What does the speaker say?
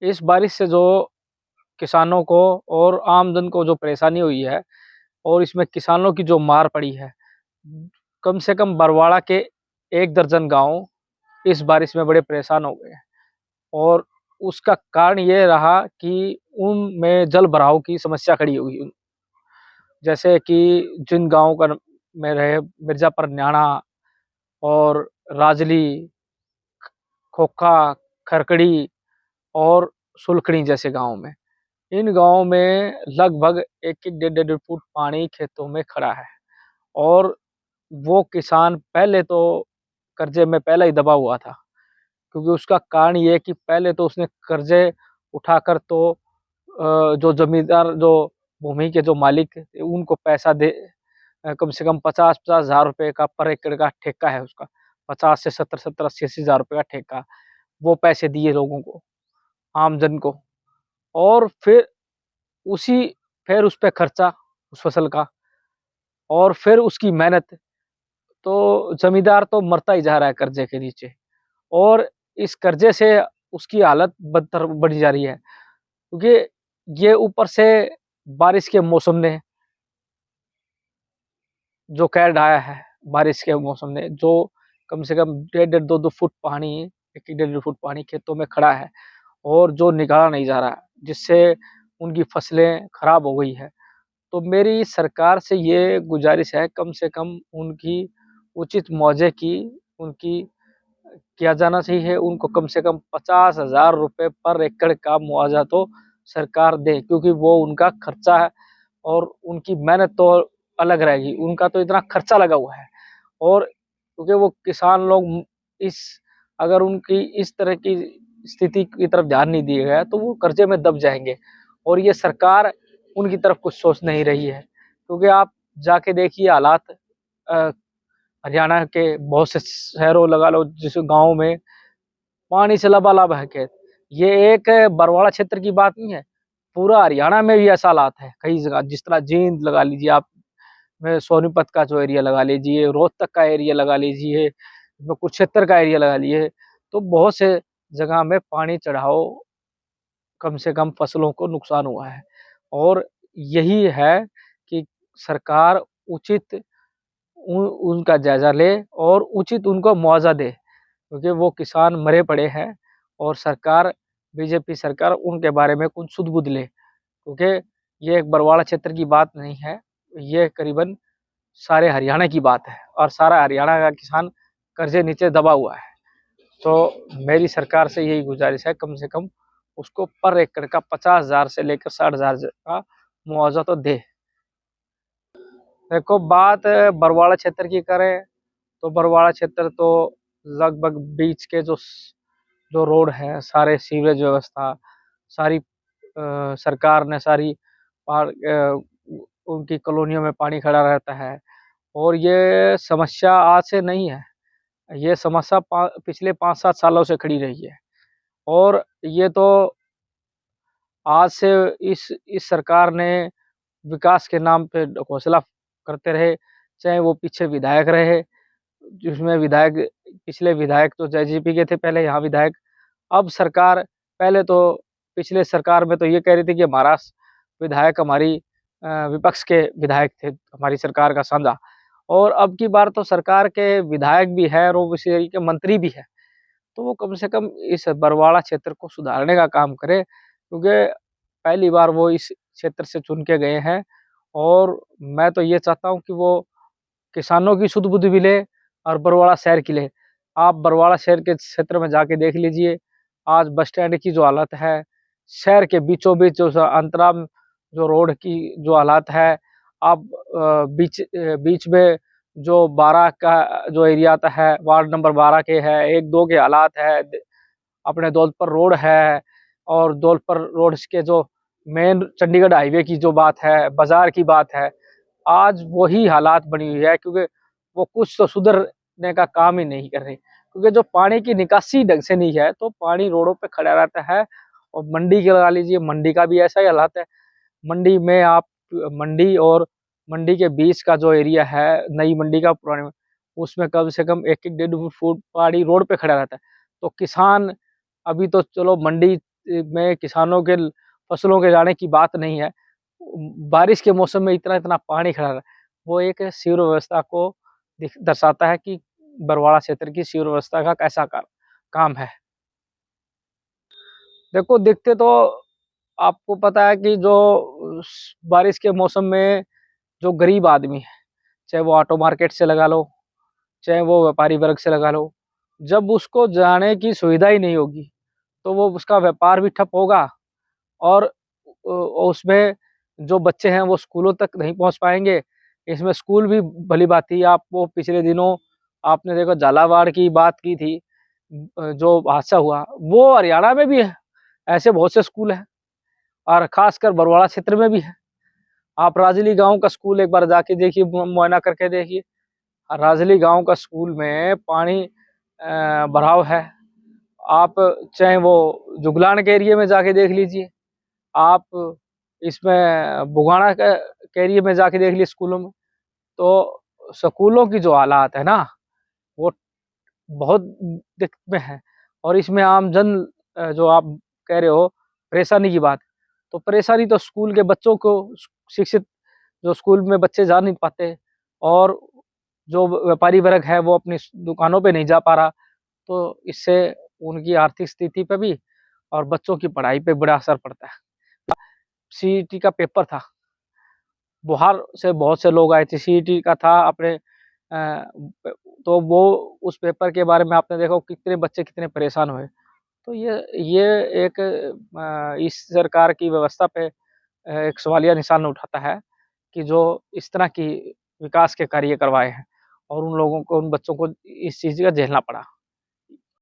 इस बारिश से जो किसानों को और आमजन को जो परेशानी हुई है और इसमें किसानों की जो मार पड़ी है, कम से कम बरवाड़ा के 1 दर्जन गाँव इस बारिश में बड़े परेशान हो गए हैं। और उसका कारण ये रहा कि उनमें जल भराव की समस्या खड़ी हुई। जैसे कि जिन गाँव का में रहे मिर्ज़ापुर न्याणा और राजली, खोखा, खरकड़ी और सुलखड़ी जैसे गाँव में। इन गाँव में लगभग 1-1 डेढ़-डेढ़ फुट पानी खेतों में खड़ा है और वो किसान पहले तो कर्ज़े में पहले ही दबा हुआ था, क्योंकि उसका कारण ये है कि पहले तो उसने कर्ज़े उठाकर तो जो ज़मींदार जो भूमि के जो मालिक थे उनको पैसा कम से कम 50-50 हज़ार रुपए का पर एकड़ का ठेका है उसका। 50 से 70-70, 80-80 हज़ार रुपए का ठेका, वो पैसे दिए लोगों को, आमजन को। और उसी फिर उस पे खर्चा उस फसल का और फिर उसकी मेहनत, तो ज़मींदार तो मरता ही जा रहा है कर्ज़े के नीचे और इस कर्ज़े से उसकी हालत बदतर बढ़ी जा रही है, क्योंकि ये ऊपर से बारिश के मौसम ने जो कहर ढाया है, बारिश के मौसम ने जो कम से कम डेढ़-डेढ़ 2-2 फुट पानी, 1-1 डेढ़-डेढ़ फुट पानी खेतों में खड़ा है और जो निकाला नहीं जा रहा है, जिससे उनकी फसलें खराब हो गई है। तो मेरी सरकार से ये गुज़ारिश है, कम से कम उनकी उचित मुआवज़े की उनकी किया जाना चाहिए। उनको कम से कम 50,000 रुपए पर एकड़ का मुआवज़ा तो सरकार दे, क्योंकि वो उनका खर्चा है और उनकी मेहनत तो अलग रहेगी। उनका तो इतना खर्चा लगा हुआ है और क्योंकि वो किसान लोग इस अगर उनकी इस तरह की स्थिति की तरफ ध्यान नहीं दिया गया, तो वो कर्ज़े में दब जाएँगे और ये सरकार उनकी तरफ कुछ सोच नहीं रही है। क्योंकि आप जाके देखिए हालात अ, हरियाणा के बहुत से शहरों लगा लो जिस गाँव में पानी से लबालब है खेत। ये एक बरवाड़ा क्षेत्र की बात नहीं है, पूरा हरियाणा में भी ऐसा हालात है कई जगह, जिस तरह जींद लगा लीजिए आप, सोनीपत का जो एरिया लगा लीजिए, रोहतक का एरिया लगा लीजिए, कुरुक्षेत्र का एरिया लगा लीजिए, तो बहुत से जगह में पानी चढ़ाव कम से कम फसलों को नुकसान हुआ है। और यही है कि सरकार उचित उनका जायज़ा ले और उचित उनको मुआवज़ा दे, क्योंकि वो किसान मरे पड़े हैं और सरकार बीजेपी सरकार उनके बारे में कुछ सुध-बुध ले, क्योंकि ये एक बरवाड़ा क्षेत्र की बात नहीं है, ये करीबन सारे हरियाणा की बात है और सारा हरियाणा का किसान कर्ज़े नीचे दबा हुआ है। तो मेरी सरकार से यही गुज़ारिश है, कम से कम उसको पर एकड़ का 50,000 से लेकर 60,000 का मुआवज़ा तो दे। देखो बात बरवाड़ा क्षेत्र की करें, तो बरवाड़ा क्षेत्र तो लगभग बीच के जो रोड है, सारे सीवरेज व्यवस्था, सारी सरकार ने सारी उनकी कॉलोनियों में पानी खड़ा रहता है और ये समस्या आज से नहीं है, ये समस्या पिछले 5-7 सालों से खड़ी रही है और ये तो आज से इस सरकार ने विकास के नाम पे घोषणा करते रहे, चाहे वो पीछे विधायक रहे, जिसमें विधायक पिछले विधायक तो जेजेपी के थे पहले यहाँ विधायक, अब सरकार पहले तो पिछले सरकार में तो ये कह रही थी कि हमारा विधायक हमारी विपक्ष के विधायक थे, हमारी सरकार का साझा और अब की बार तो सरकार के विधायक भी है और वो इस एरिया के मंत्री भी है। तो वो कम से कम इस बरवाड़ा क्षेत्र को सुधारने का काम करे, क्योंकि पहली बार वो इस क्षेत्र से चुन के गए हैं और मैं तो ये चाहता हूँ कि वो किसानों की सुध-बुध भी ले और बरवाड़ा शहर की ले। आप बरवाड़ा शहर के क्षेत्र में जाके देख लीजिए, आज बस स्टैंड की जो हालत है, शहर के बीचों-बीच जो अंतराल जो रोड की जो हालात है, आप बीच में जो 12 का जो एरिया आता है, वार्ड नंबर 12 के है, 1-2 के हालात है, अपने दौलतपुर रोड है और दौलतपुर रोड के जो मेन चंडीगढ़ हाईवे की जो बात है, बाज़ार की बात है, आज वही हालात बनी हुई है, क्योंकि वो कुछ तो सुधरने का काम ही नहीं कर रही। क्योंकि जो पानी की निकासी ढंग से नहीं है, तो पानी रोडों पे खड़ा रहता है और मंडी की लगा लीजिए, मंडी का भी ऐसा ही हालात है। मंडी में आप मंडी और मंडी के बीच का जो एरिया है, नई मंडी का पुरानी, उसमें कम से कम 1-1 डेढ़ फुट पानी रोड पे खड़ा रहता है। तो किसान अभी तो चलो मंडी में किसानों के फसलों के जाने की बात नहीं है। बारिश के मौसम में इतना-इतना पानी खड़ा है, वो एक सीवर व्यवस्था को दर्शाता है कि बरवाड़ा क्षेत्र की सीवर व्यवस्था का कैसा काम है। देखो दिखते तो आपको पता है कि जो बारिश के मौसम में जो गरीब आदमी है, चाहे वो ऑटो मार्केट से लगा लो, चाहे वो व्यापारी वर्ग से लगा लो, जब उसको जाने की सुविधा ही नहीं होगी, तो वो उसका व्यापार भी ठप होगा और उसमें जो बच्चे हैं वो स्कूलों तक नहीं पहुँच पाएँगे। इसमें स्कूल भी भली बात ही आप वो पिछले दिनों आपने देखा झालावाड़ की बात की थी जो हादसा हुआ, वो हरियाणा में भी है। ऐसे बहुत से स्कूल हैं और ख़ासकर बरवाड़ा क्षेत्र में भी है। आप राजली गाँव का स्कूल एक बार जाके देखिए, मुआयना करके देखिए। राजली गाँव का स्कूल में पानी भराव है। आप चाहे वो जुगलान के एरिया में जाके देख लीजिए, आप इसमें बुगाना के एरिया में जाके देख लीजिए स्कूलों में, तो स्कूलों की जो हालात है ना, वो बहुत दिक्कत में है और इसमें आम जन जो आप कह रहे हो परेशानी की बात, तो परेशानी तो स्कूल के बच्चों को शिक्षित जो स्कूल में बच्चे जा नहीं पाते और जो व्यापारी वर्ग है वो अपनी दुकानों पे नहीं जा पा रहा, तो इससे उनकी आर्थिक स्थिति पे भी और बच्चों की पढ़ाई पे बड़ा असर पड़ता है। सीईटी का पेपर था, बाहर से बहुत से लोग आए थे, सीईटी का था अपने तो वो उस पेपर के बारे में आपने देखा कितने बच्चे कितने परेशान हुए। तो ये एक इस सरकार की व्यवस्था पे एक सवालिया निशान उठाता है कि जो इस तरह की विकास के कार्य करवाए हैं और उन लोगों को उन बच्चों को इस चीज़ का झेलना पड़ा।